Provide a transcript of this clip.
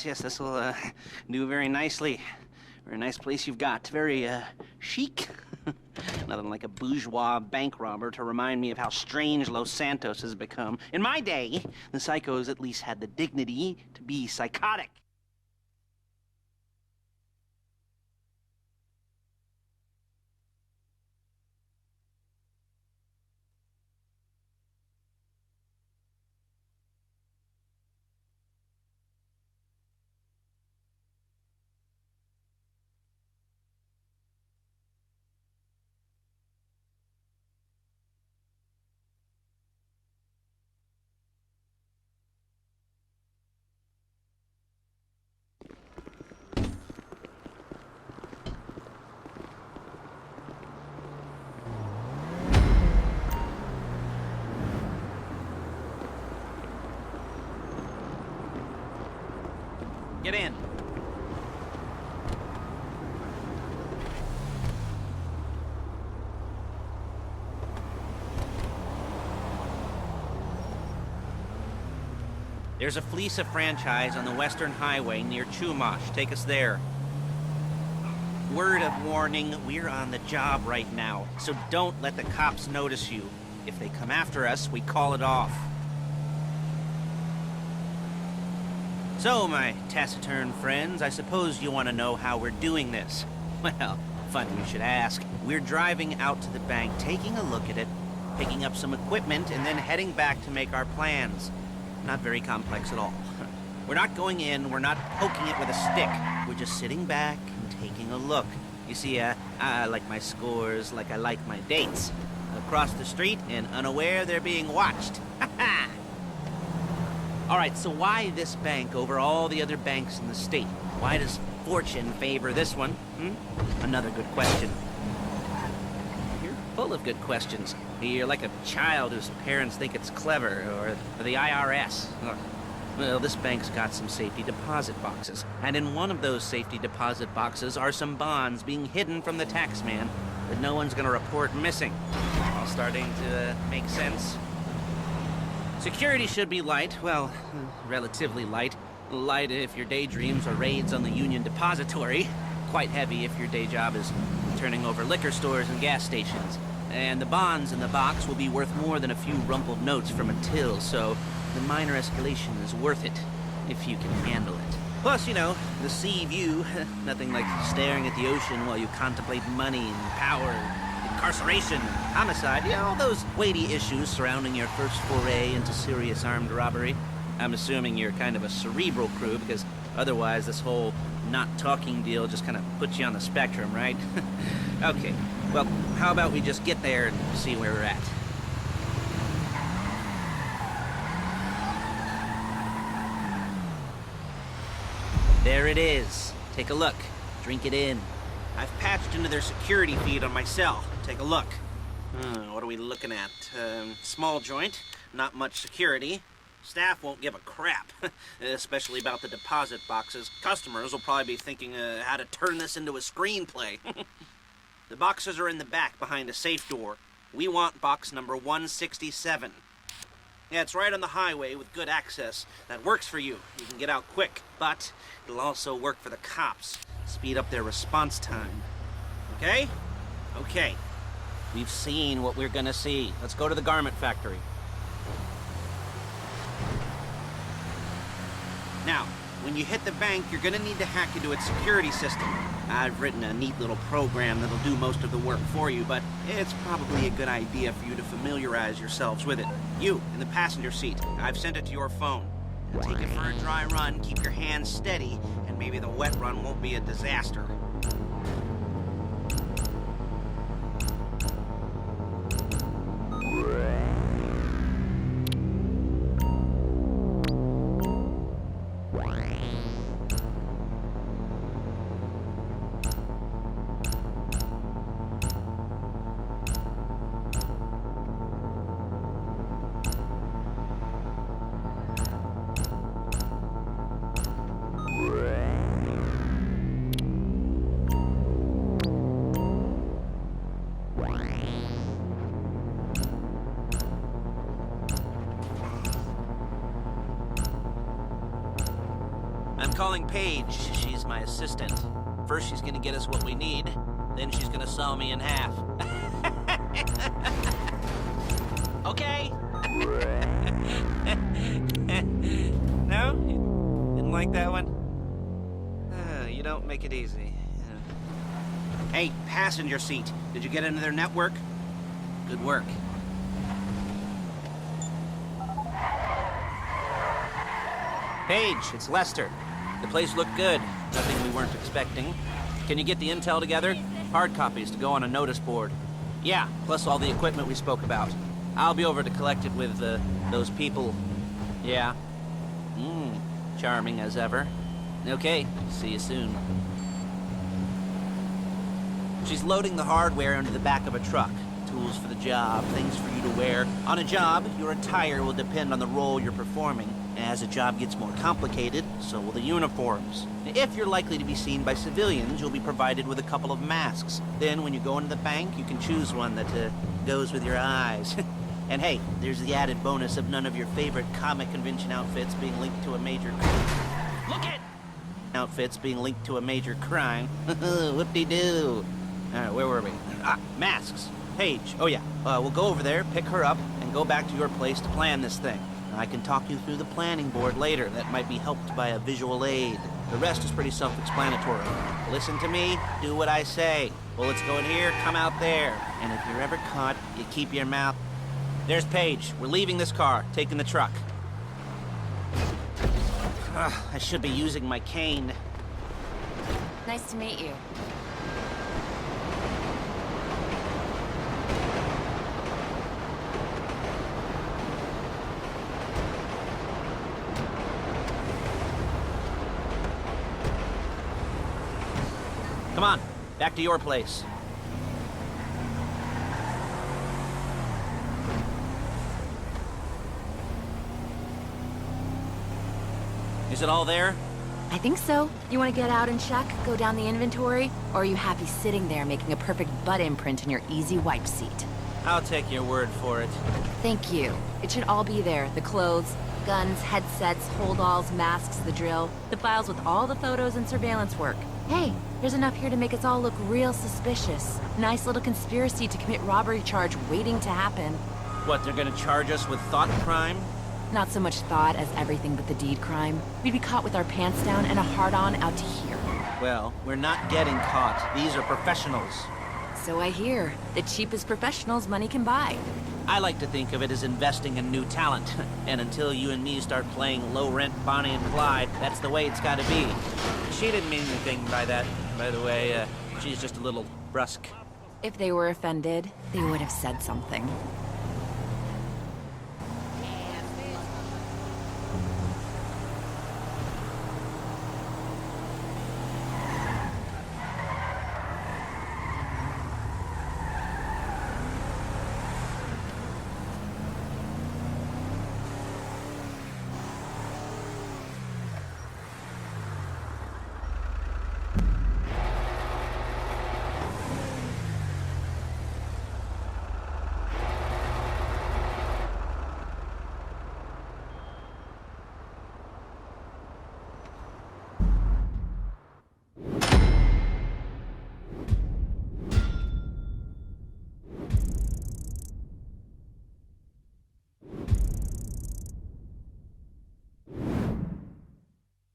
Yes, this will do very nicely. Very nice place you've got. Very chic. Nothing like a bourgeois bank robber to remind me of how strange Los Santos has become. In my day, the psychos at least had the dignity to be psychotic. Get in. There's a Fleeca franchise on the Western Highway near Chumash. Take us there. Word of warning, we're on the job right now, so don't let the cops notice you. If they come after us, we call it off. So, my taciturn friends, I suppose you want to know how we're doing this. Well, funny you should ask. We're driving out to the bank, taking a look at it, picking up some equipment, and then heading back to make our plans. Not very complex at all. We're not going in, we're not poking it with a stick. We're just sitting back and taking a look. You see, I like my scores like I like my dates. Across the street and unaware they're being watched. Ha ha! All right, so why this bank over all the other banks in the state? Why does fortune favor this one? Another good question. You're full of good questions. You're like a child whose parents think it's clever, or the IRS. Well, this bank's got some safety deposit boxes, and in one of those safety deposit boxes are some bonds being hidden from the tax man that no one's gonna report missing. All starting to make sense? Security should be light, well, relatively light. Light if your daydreams are raids on the Union Depository. Quite heavy if your day job is turning over liquor stores and gas stations. And the bonds in the box will be worth more than a few rumpled notes from a till, so the minor escalation is worth it, if you can handle it. Plus, you know, the sea view, nothing like staring at the ocean while you contemplate money and power, incarceration, homicide, you know, all those weighty issues surrounding your first foray into serious armed robbery. I'm assuming you're kind of a cerebral crew, because otherwise this whole not talking deal just kind of puts you on the spectrum, right? Okay, well, how about we just get there and see where we're at? There it is. Take a look. Drink it in. I've patched into their security feed on my cell. Take a look. What are we looking at? Small joint, not much security. Staff won't give a crap, especially about the deposit boxes. Customers will probably be thinking how to turn this into a screenplay. The boxes are in the back behind a safe door. We want box number 167. Yeah, it's right on the highway with good access. That works for you. You can get out quick, but it'll also work for the cops. Speed up their response time. Okay? Okay. We've seen what we're gonna see. Let's go to the garment factory. Now, when you hit the bank, you're gonna need to hack into its security system. I've written a neat little program that'll do most of the work for you, but it's probably a good idea for you to familiarize yourselves with it. You, in the passenger seat, I've sent it to your phone. Now take it for a dry run, keep your hands steady, and maybe the wet run won't be a disaster. I'm calling Paige. She's my assistant. First, she's gonna get us what we need. Then she's gonna saw me in half. Okay? No? You didn't like that one? You don't make it easy. Hey, passenger seat. Did you get into their network? Good work. Paige, it's Lester. The place looked good. Nothing we weren't expecting. Can you get the intel together? Hard copies to go on a notice board. Yeah, plus all the equipment we spoke about. I'll be over to collect it with, those people. Yeah. Charming as ever. Okay, see you soon. She's loading the hardware into the back of a truck. Tools for the job, things for you to wear. On a job, your attire will depend on the role you're performing. As the job gets more complicated, so will the uniforms. If you're likely to be seen by civilians, you'll be provided with a couple of masks. Then, when you go into the bank, you can choose one that goes with your eyes. And hey, there's the added bonus of none of your favorite comic convention outfits being linked to a major... Look it! Outfits being linked to a major crime. Whoop-de-doo. Alright, where were we? Masks. Paige. Oh yeah, we'll go over there, pick her up, and go back to your place to plan this thing. I can talk you through the planning board later. That might be helped by a visual aid. The rest is pretty self-explanatory. Listen to me, do what I say. Bullets go in here, come out there. And if you're ever caught, you keep your mouth... There's Paige. We're leaving this car, taking the truck. I should be using my cane. Nice to meet you. Come on, back to your place. Is it all there? I think so. You want to get out and check, go down the inventory? Or are you happy sitting there making a perfect butt imprint in your easy wipe seat? I'll take your word for it. Thank you. It should all be there. The clothes, guns, headsets, holdalls, masks, the drill. The files with all the photos and surveillance work. Hey, there's enough here to make us all look real suspicious. Nice little conspiracy to commit robbery charge waiting to happen. What, they're gonna charge us with thought crime? Not so much thought as everything but the deed crime. We'd be caught with our pants down and a hard-on out to here. Well, we're not getting caught. These are professionals. So I hear. The cheapest professionals money can buy. I like to think of it as investing in new talent. And until you and me start playing low-rent Bonnie and Clyde, that's the way it's gotta be. She didn't mean anything by that, by the way. She's just a little brusque. If they were offended, they would have said something.